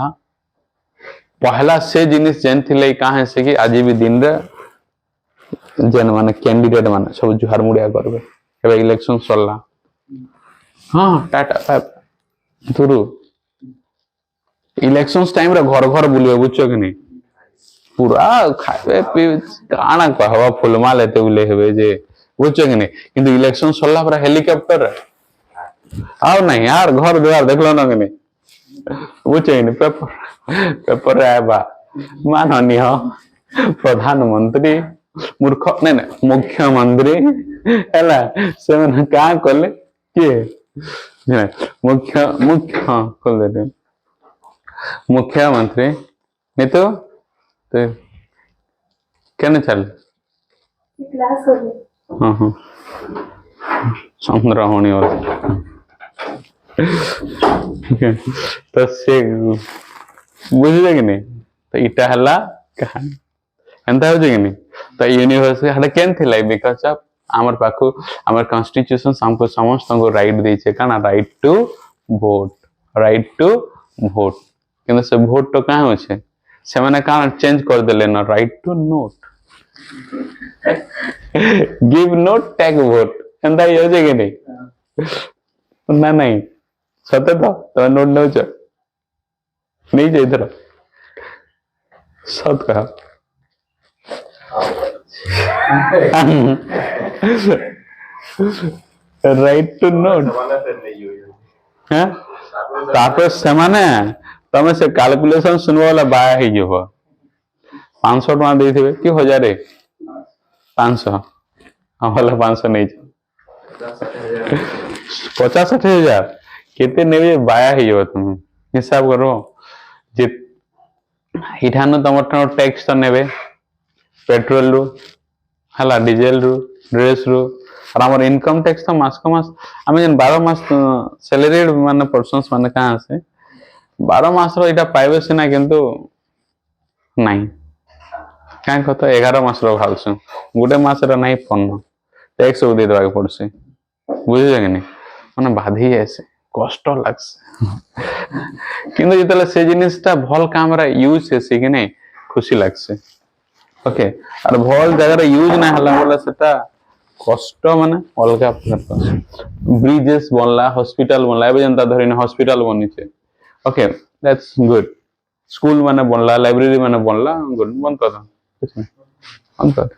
[SPEAKER 1] पहला से जिनिस जेन थिले काहे से कि आज भी दिन रे जेन माने कैंडिडेट माने सब जुहार मुड़िया करबे एबे इलेक्शन सरला हां टाटा बाय थुरु इलेक्शंस टाइम रे घर घर बुलियो बुझो कि नहीं पूरा खाइबे पी काना कहवा फुलमा लेते उले हेबे जे बुझो कि नहीं किंतु इलेक्शन सरला पर हेलीकॉप्टर आओ नहीं यार घर द्वार देखलो ना कि नहीं बुझो कि नहीं पेपर पेपर आबा माननीय प्रधानमंत्री मूर्ख नहीं नहीं मुख्यमंत्री हैला से मन का कले के मुख्य मुख्य हां कल दे मुख्यमंत्री नहीं तो क्या चल
[SPEAKER 4] क्लास हो गई
[SPEAKER 1] हाँ हाँ चंद्र होने वाला तो से बुझे कि नहीं तो इटा हला कहानी एंता हो कि नहीं तो यूनिवर्सिटी हटा केन थिला बिकॉज ऑफ आमर पाखु आमर कॉन्स्टिट्यूशन हमको समस्त को राइट देछे काना राइट टू वोट किंतु से वोट तो कहाँ होचे से माने कहाँ चेंज कर देले ना right to note give note take vote एंता ही हो कि नहीं ना नहीं सत्य तो नोट न हो नहीं चाहिए इधर सत कहा राइट टू नोट तापर से माने तमे से कैलकुलेशन सुनवा वाला बाया ही जो 500 टका देथिबे कि 1000 500 हम वाला 500 नहीं 50-60,000 केते नेबे बाया ही जो तुम हिसाब करो जे इठानो तमर टैक्स तो नेबे पेट्रोल रु हला डीजल रु ड्रेस रु और हमर इनकम टैक्स तो मास को मास हमें जन 12 मास सैलरी माने पर्सन्स माने कहां से 12 मास रो इटा पाइबे सिना किंतु नहीं काहे कत 11 मास रो भालसु गुटे मास रो नहीं पन्न टैक्स दे देबा पड़से बुझे कि नहीं माने बाधी ऐसे कष्ट लागस किंतु जतले से जिनिसटा भल काम रा यूज से कि नहीं खुशी लागसे ओके और भल जगह यूज ना हला बोला सेटा कष्ट माने अलगा प्रकार ब्रिजेस बनला हॉस्पिटल बनला एबे जनता धरिन हॉस्पिटल बनी छे ओके दैट्स गुड स्कूल माने बनला लाइब्रेरी माने बनला गुड बंद कर कुछ नहीं बंद कर